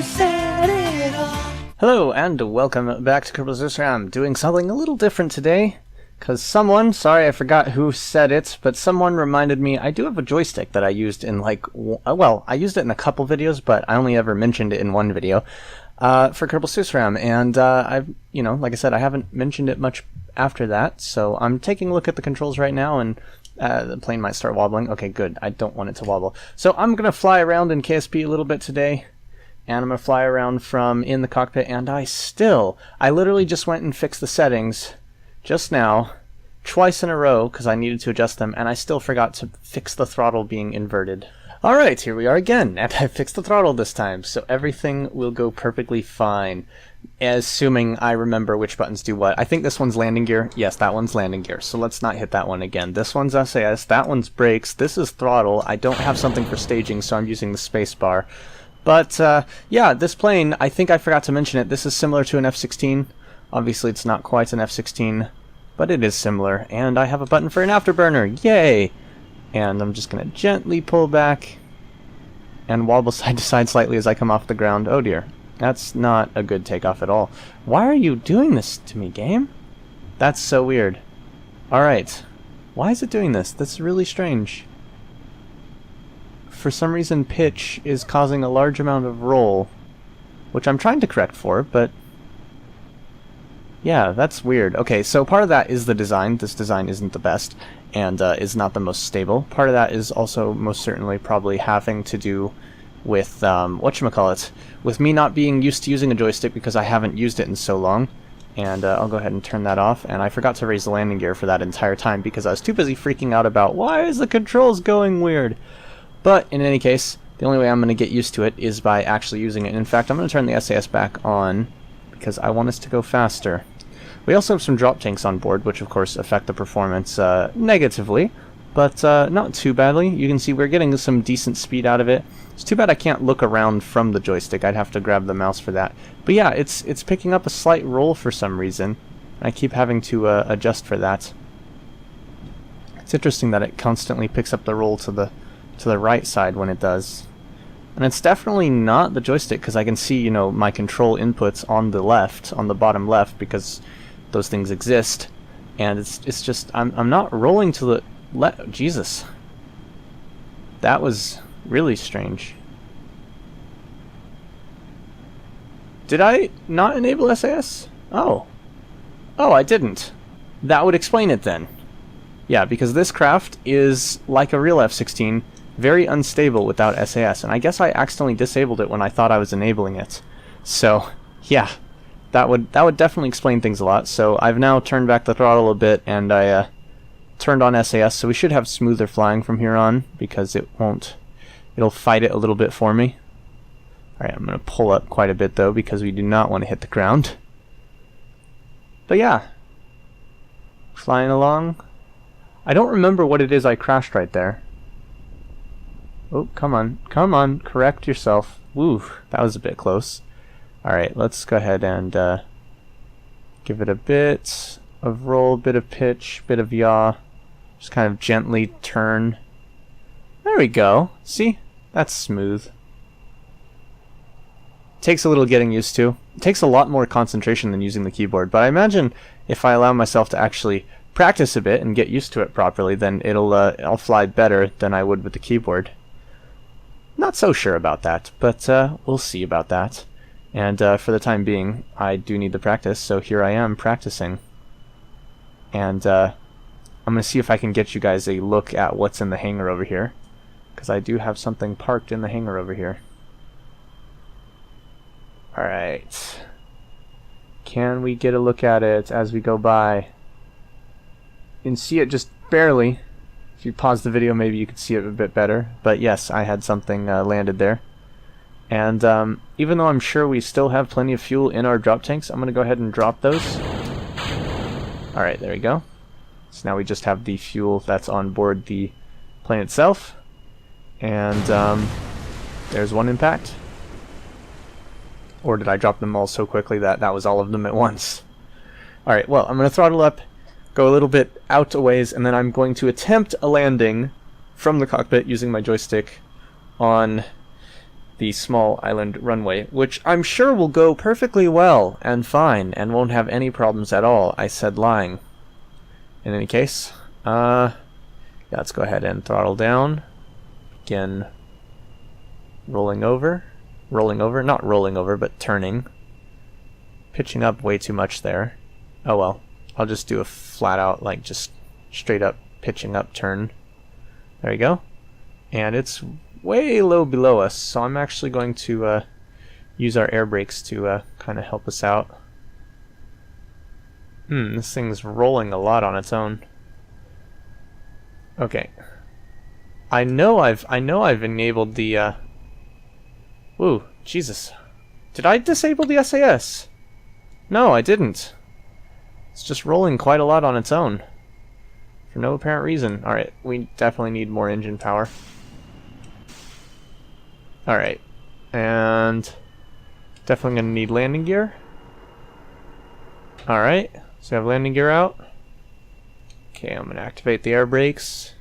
set it off. Hello and welcome back to KSP. I'm doing something a little different today because someone, sorry I forgot who said it, but someone reminded me I do have a joystick that I used in I used it in a couple videos, but I only ever mentioned it in one video for KSP, and I've, like I said, I haven't mentioned it much after that, so I'm taking a look at the controls right now, and the plane might start wobbling. Okay, good, I don't want it to wobble. So I'm gonna fly around in KSP a little bit today. And I'm going to fly around from in the cockpit, and I literally just went and fixed the settings just now, twice in a row, because I needed to adjust them, and I still forgot to fix the throttle being inverted. Alright, here we are again, and I fixed the throttle this time, so everything will go perfectly fine, assuming I remember which buttons do what. I think this one's landing gear. Yes, that one's landing gear, so let's not hit that one again. This one's SAS, that one's brakes, this is throttle. I don't have something for staging, so I'm using the space bar. But, yeah, this plane, I think I forgot to mention it, this is similar to an F-16. Obviously it's not quite an F-16, but it is similar. And I have a button for an afterburner, yay! And I'm just going to gently pull back and wobble side to side slightly as I come off the ground. Oh dear, that's not a good takeoff at all. Why are you doing this to me, game? That's so weird. Alright, why is it doing this? That's really strange. For some reason pitch is causing a large amount of roll, which I'm trying to correct for, but yeah, that's weird. Okay, so part of that is the design. This design isn't the best and is not the most stable. Part of that is also most certainly probably having to do with whatchamacallit, with me not being used to using a joystick because I haven't used it in so long. And I'll go ahead and turn that off, and I forgot to raise the landing gear for that entire time because I was too busy freaking out about why is the controls going weird. But in any case, the only way I'm going to get used to it is by actually using it. And in fact, I'm going to turn the SAS back on because I want us to go faster. We also have some drop tanks on board, which of course affect the performance negatively, but not too badly. You can see we're getting some decent speed out of it. It's too bad I can't look around from the joystick. I'd have to grab the mouse for that. But yeah, it's picking up a slight roll for some reason. I keep having to adjust for that. It's interesting that it constantly picks up the roll to the right side when it does. And it's definitely not the joystick because I can see, my control inputs on the left, on the bottom left, because those things exist. And it's just, I'm not rolling to the left. Jesus. That was really strange. Did I not enable SAS? Oh. Oh, I didn't. That would explain it then. Yeah, because this craft is like a real F-16, very unstable without SAS, and I guess I accidentally disabled it when I thought I was enabling it. So, yeah, that would definitely explain things a lot. So I've now turned back the throttle a bit, and I turned on SAS, so we should have smoother flying from here on, because it'll fight it a little bit for me. Alright, I'm going to pull up quite a bit though, because we do not want to hit the ground. But yeah, flying along. I don't remember what it is I crashed right there. Oh, come on, correct yourself. Woo, that was a bit close. Alright, let's go ahead and give it a bit of roll, bit of pitch, bit of yaw. Just kind of gently turn. There we go. See? That's smooth. Takes a little getting used to. It takes a lot more concentration than using the keyboard, but I imagine if I allow myself to actually practice a bit and get used to it properly, then I'll fly better than I would with the keyboard. Not so sure about that, but we'll see about that. And for the time being, I do need the practice, so here I am practicing. And I'm going to see if I can get you guys a look at what's in the hangar over here, because I do have something parked in the hangar over here. Alright. Can we get a look at it as we go by? You can see it just barely. If you pause the video, maybe you could see it a bit better. But yes, I had something landed there. And even though I'm sure we still have plenty of fuel in our drop tanks, I'm going to go ahead and drop those. Alright, there we go. So now we just have the fuel that's on board the plane itself. And there's one impact. Or did I drop them all so quickly that that was all of them at once? Alright, well, I'm going to throttle up, go a little bit out a ways, and then I'm going to attempt a landing from the cockpit using my joystick on the small island runway, which I'm sure will go perfectly well and fine and won't have any problems at all. I said lying. In any case, yeah, let's go ahead and throttle down. Begin rolling over, not rolling over, but turning. Pitching up way too much there. Oh well, I'll just do a flat out, like just straight up pitching up turn. There you go. And it's way low below us, so I'm actually going to use our air brakes to kind of help us out. This thing's rolling a lot on its own. Okay. I know I've enabled the Woo, Jesus. Did I disable the SAS? No, I didn't. It's just rolling quite a lot on its own. For no apparent reason. Alright, we definitely need more engine power. Alright. And definitely gonna need landing gear. Alright, so we have landing gear out. Okay, I'm gonna activate the air brakes.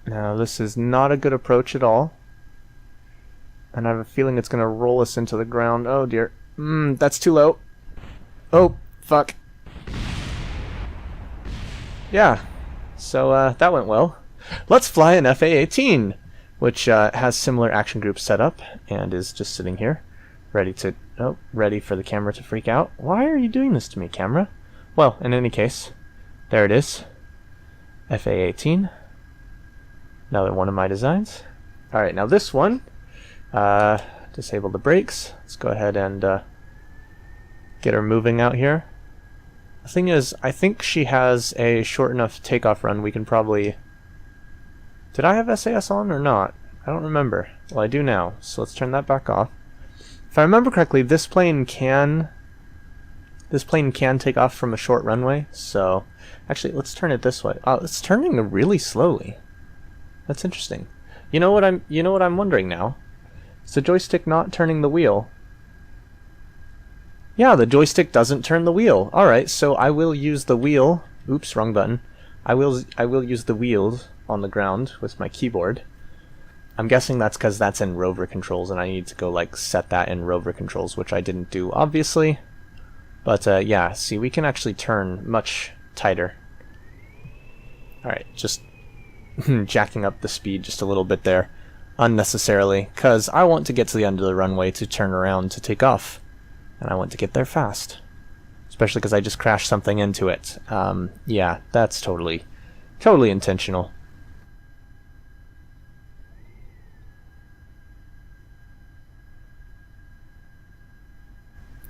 Now this is not a good approach at all. And I have a feeling it's gonna roll us into the ground. Oh dear. That's too low. Oh, fuck. Yeah, so that went well. Let's fly an FA-18, which has similar action groups set up and is just sitting here, ready for the camera to freak out. Why are you doing this to me, camera? Well, in any case, there it is. FA-18. Another one of my designs. Alright, now this one, disable the brakes. Let's go ahead and get her moving out here. The thing is, I think she has a short enough takeoff run we can probably... Did I have SAS on or not? I don't remember. Well, I do now, so let's turn that back off. If I remember correctly, this plane can take off from a short runway, so... Actually, let's turn it this way. It's turning really slowly. That's interesting. You know what I'm wondering now? Is the joystick not turning the wheel? Yeah, the joystick doesn't turn the wheel. Alright, so I will use the wheel. Oops, wrong button. I will use the wheels on the ground with my keyboard. I'm guessing that's because that's in rover controls and I need to go like set that in rover controls, which I didn't do obviously. But yeah, see, we can actually turn much tighter. Alright, just jacking up the speed just a little bit there unnecessarily, because I want to get to the end of the runway to turn around to take off. And I want to get there fast. Especially because I just crashed something into it. Yeah, that's totally intentional.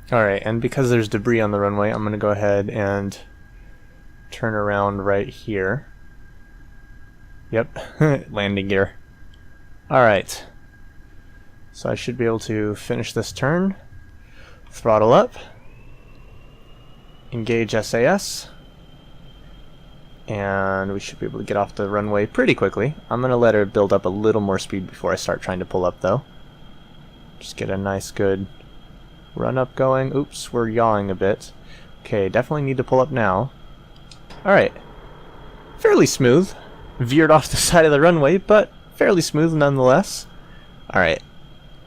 Alright, and because there's debris on the runway, I'm going to go ahead and turn around right here. Yep, landing gear. Alright. So I should be able to finish this turn. Throttle up. Engage SAS. And we should be able to get off the runway pretty quickly. I'm going to let her build up a little more speed before I start trying to pull up though. Just get a nice good run up going. Oops, we're yawing a bit. Okay, definitely need to pull up now. Alright. Fairly smooth. Veered off the side of the runway, but fairly smooth nonetheless. Alright.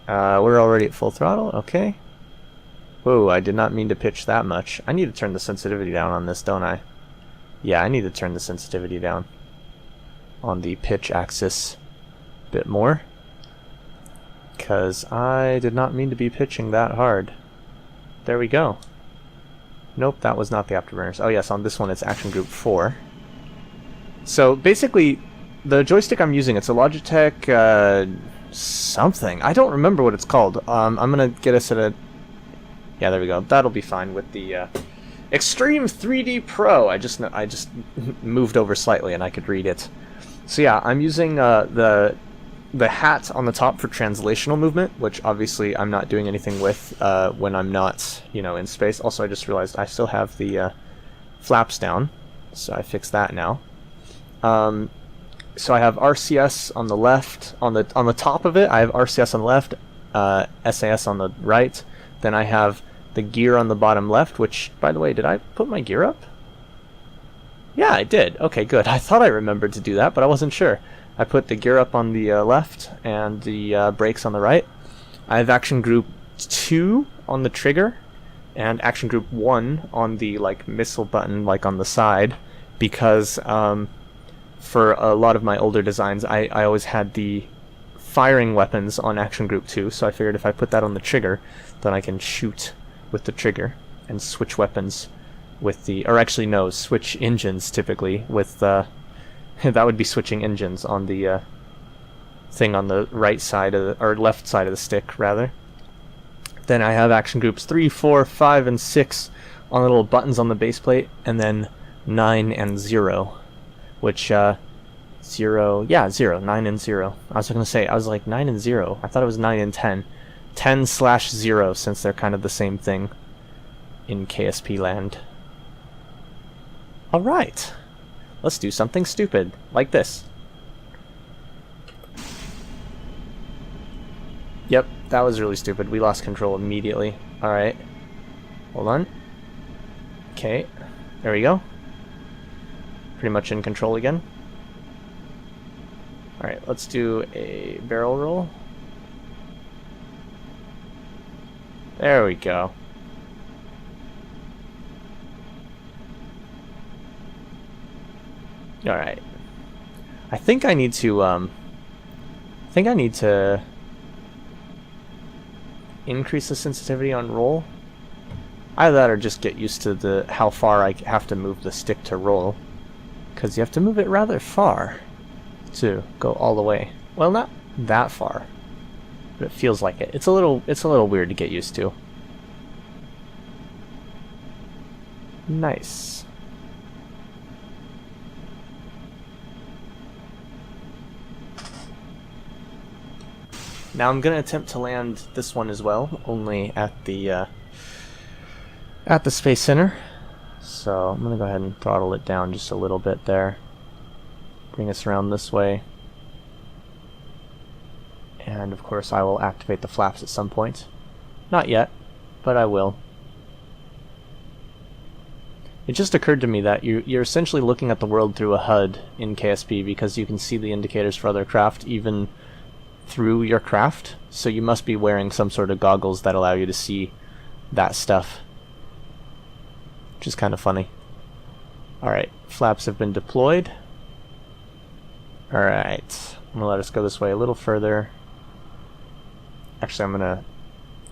We're already at full throttle. Okay. Whoa, I did not mean to pitch that much. I need to turn the sensitivity down on this, don't I? Yeah, I need to turn the sensitivity down on the pitch axis a bit more. Because I did not mean to be pitching that hard. There we go. Nope, that was not the afterburners. Oh yes, on this one it's Action Group 4. So basically, the joystick I'm using, it's a Logitech something. I don't remember what it's called. I'm going to get us at a... Yeah, there we go. That'll be fine with the Extreme 3D Pro. I just moved over slightly and I could read it. So yeah, I'm using the hat on the top for translational movement, which obviously I'm not doing anything with when I'm not, in space. Also, I just realized I still have the flaps down, so I fixed that now. So I have RCS on the left, on the top of it. I have RCS on the left, SAS on the right. Then I have the gear on the bottom left, which, by the way, did I put my gear up? Yeah, I did. Okay, good. I thought I remembered to do that, but I wasn't sure. I put the gear up on the left and the brakes on the right. I have action group 2 on the trigger and action group 1 on the like missile button like on the side, because for a lot of my older designs I always had the firing weapons on action group 2, so I figured if I put that on the trigger then I can shoot with the trigger and switch weapons with the, or actually no, switch engines typically with that would be switching engines on the thing on the right side of the, or left side of the stick rather. Then I have action groups 3, 4, 5, and 6 on the little buttons on the base plate, and then 9 and 0, which 0, yeah, 0, 9 and 0. I was gonna say, I was like 9 and 0. I thought it was 9 and 10. 10/0, since they're kind of the same thing in KSP land. Alright, let's do something stupid, like this. Yep, that was really stupid. We lost control immediately. Alright, hold on. Okay, there we go. Pretty much in control again. Alright, let's do a barrel roll. There we go. Alright. I think I need to increase the sensitivity on roll. Either that or just get used to how far I have to move the stick to roll. Because you have to move it rather far to go all the way. Well, not that far, but it feels like it. It's a little weird to get used to. Nice. Now I'm gonna attempt to land this one as well, only at the Space Center. So I'm gonna go ahead and throttle it down just a little bit there. Bring us around this way. And of course I will activate the flaps at some point. Not yet, but I will. It just occurred to me that you're essentially looking at the world through a HUD in KSP, because you can see the indicators for other craft even through your craft, so you must be wearing some sort of goggles that allow you to see that stuff, which is kind of funny. Alright, flaps have been deployed. Alright, I'm gonna let us go this way a little further. Actually, I'm gonna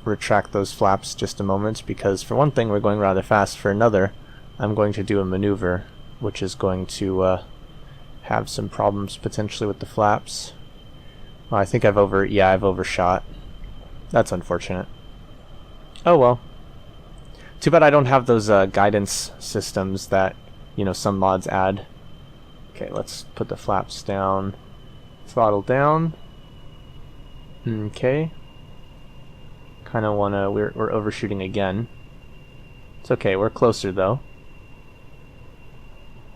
retract those flaps just a moment, because for one thing we're going rather fast, for another I'm going to do a maneuver which is going to have some problems potentially with the flaps. Well, I think I've overshot. That's unfortunate. Oh well. Too bad I don't have those guidance systems that, you know, some mods add. Okay, let's put the flaps down. Throttle down. Okay. Kind of wanna. We're overshooting again. It's okay. We're closer though.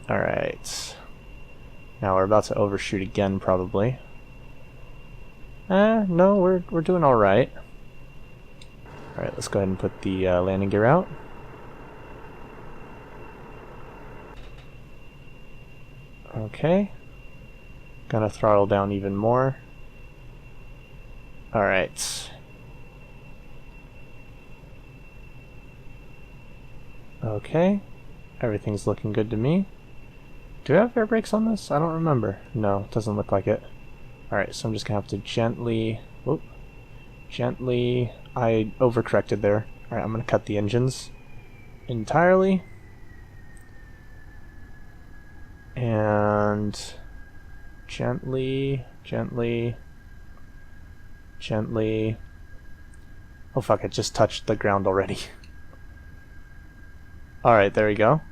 All right. Now we're about to overshoot again, probably. No, we're doing all right. All right, let's go ahead and put the landing gear out. Okay. Gonna throttle down even more. All right. Okay. Everything's looking good to me. Do I have air brakes on this? I don't remember. No, it doesn't look like it. Alright, so I'm just gonna have to gently... Whoop. Gently... I overcorrected there. Alright, I'm gonna cut the engines entirely. And... Gently... Gently... Gently... Oh fuck, it just touched the ground already. Alright, there we go.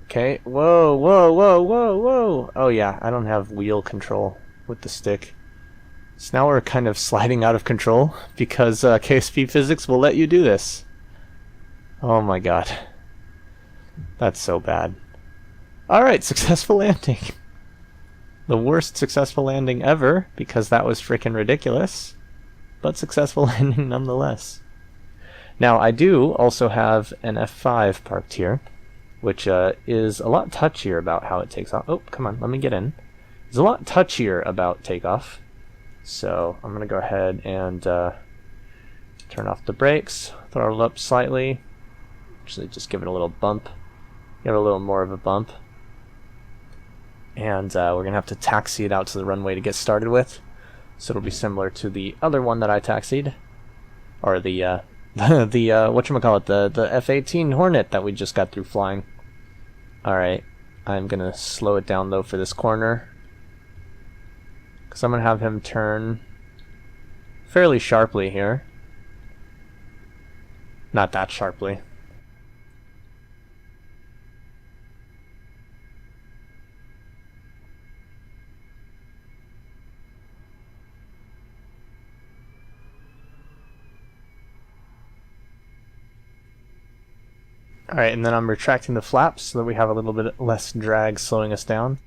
Okay, whoa, whoa, whoa, whoa, whoa! Oh yeah, I don't have wheel control with the stick. So now we're kind of sliding out of control, because KSP physics will let you do this. Oh my god. That's so bad. Alright, successful landing. The worst successful landing ever, because that was freaking ridiculous. But successful landing nonetheless. Now, I do also have an F5 parked here, which is a lot touchier about how it takes off. Oh, come on, let me get in. is a lot touchier about takeoff. So I'm going to go ahead and turn off the brakes, throttle up slightly, actually just give it a little bump, give it a little more of a bump, and we're going to have to taxi it out to the runway to get started with. So it'll be similar to the other one that I taxied, or the whatchamacallit, the F-18 Hornet that we just got through flying. Alright, I'm going to slow it down though for this corner, because I'm going to have him turn fairly sharply here. Not that sharply. Alright, and then I'm retracting the flaps so that we have a little bit less drag slowing us down.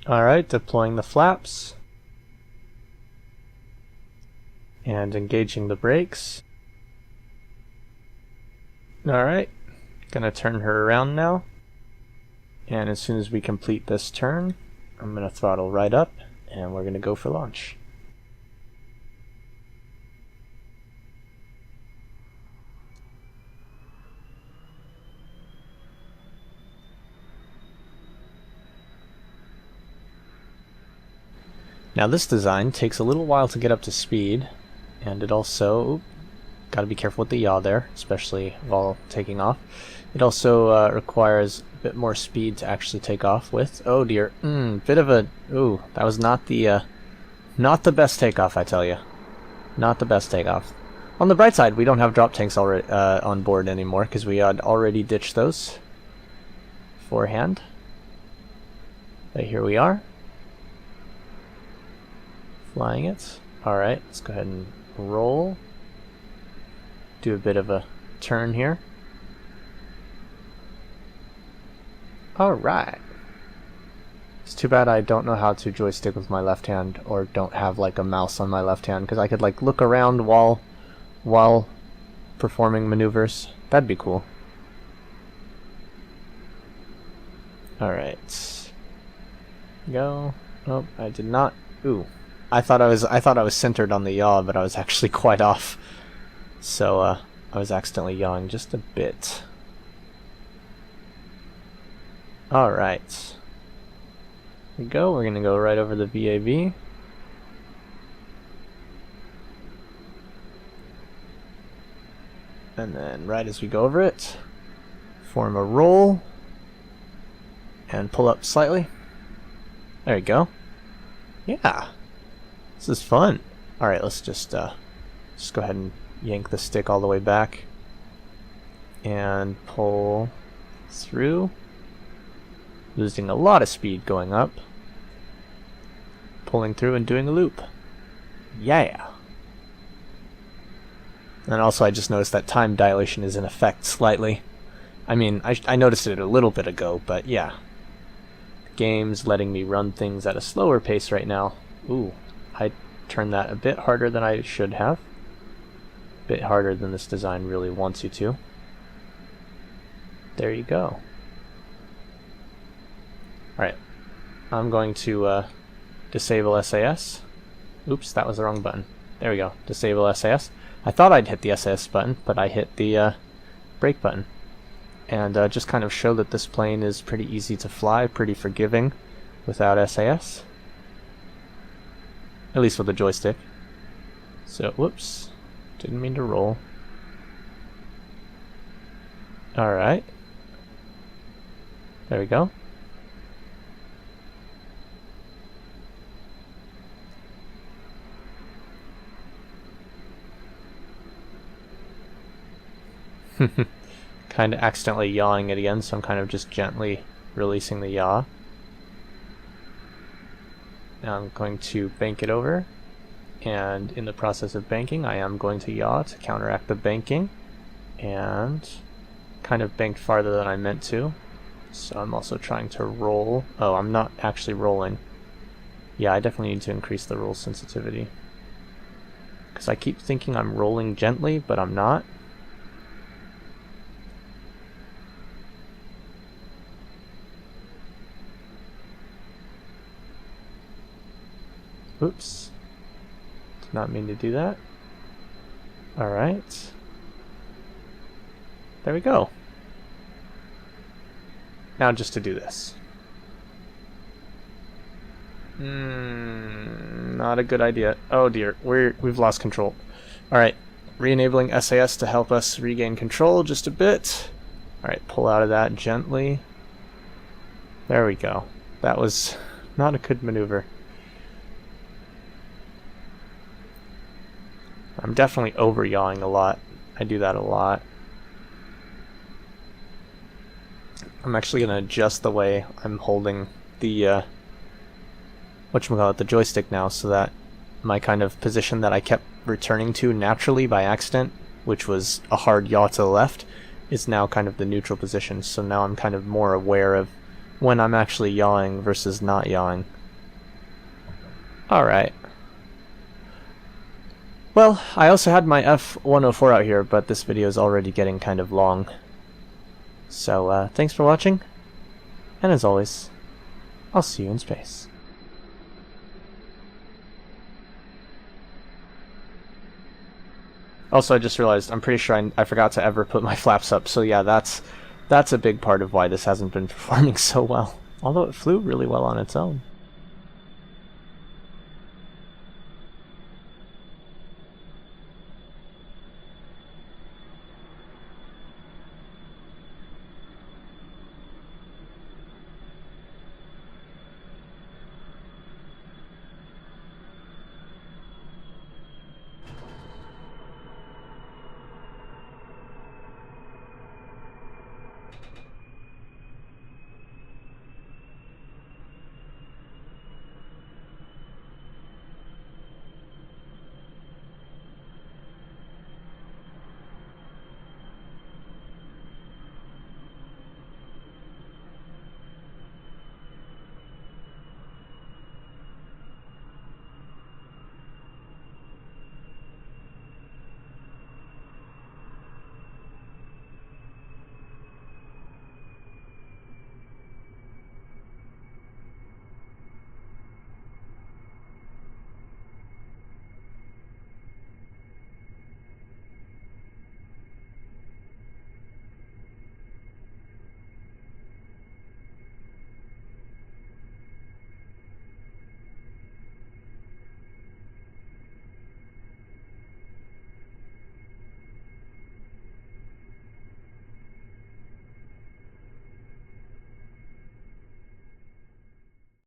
Alright, deploying the flaps. And engaging the brakes. Alright, gonna turn her around now. And as soon as we complete this turn, I'm gonna throttle right up. And we're going to go for launch. Now this design takes a little while to get up to speed, and it also, got to be careful with the yaw there, especially while taking off. It also requires a bit more speed to actually take off with. Oh dear, bit of a, ooh, that was not the best takeoff, I tell you. Not the best takeoff. On the bright side, we don't have drop tanks already on board anymore, because we had already ditched those beforehand. But here we are. Flying it. Alright, let's go ahead and roll. Do a bit of a turn here. Alright. It's too bad I don't know how to joystick with my left hand, or don't have like a mouse on my left hand, because I could like look around while performing maneuvers. That'd be cool. Alright. Go. Oh, I did not. Ooh. I thought I was centered on the yaw, but I was actually quite off. So I was accidentally yawing just a bit. Alright. Here we go. We're going to go right over the VAV. And then right as we go over it, form a roll and pull up slightly. There we go. Yeah. This is fun. Alright, let's just go ahead and yank the stick all the way back and pull through. Losing a lot of speed going up. Pulling through and doing a loop. Yeah! And also I just noticed that time dilation is in effect slightly. I mean, I noticed it a little bit ago, but yeah. The game's letting me run things at a slower pace right now. Ooh, I turned that a bit harder than I should have. A bit harder than this design really wants you to. There you go. Alright, I'm going to disable SAS. Oops, that was the wrong button. There we go, disable SAS. I thought I'd hit the SAS button, but I hit the brake button. And just kind of show that this plane is pretty easy to fly, pretty forgiving without SAS. At least with the joystick. So, whoops, didn't mean to roll. Alright. There we go. Kind of accidentally yawing it again, so I'm kind of just gently releasing the yaw. Now I'm going to bank it over, and in the process of banking I am going to yaw to counteract the banking, and kind of banked farther than I meant to, so I'm also trying to roll. Oh, I'm not actually rolling. Yeah, I definitely need to increase the roll sensitivity, because I keep thinking I'm rolling gently, but I'm not. Oops. Did not mean to do that. Alright. There we go. Now just to do this. Not a good idea. Oh dear, we've lost control. Alright, re-enabling SAS to help us regain control just a bit. Alright, pull out of that gently. There we go. That was not a good maneuver. I'm definitely over-yawing a lot. I do that a lot. I'm actually going to adjust the way I'm holding the the joystick now, so that my kind of position that I kept returning to naturally by accident, which was a hard yaw to the left, is now kind of the neutral position. So now I'm kind of more aware of when I'm actually yawing versus not yawing. Alright. Well, I also had my F104 out here, but this video is already getting kind of long. So, thanks for watching, and as always, I'll see you in space. Also, I just realized, I'm pretty sure I forgot to ever put my flaps up, so yeah, that's a big part of why this hasn't been performing so well. Although it flew really well on its own.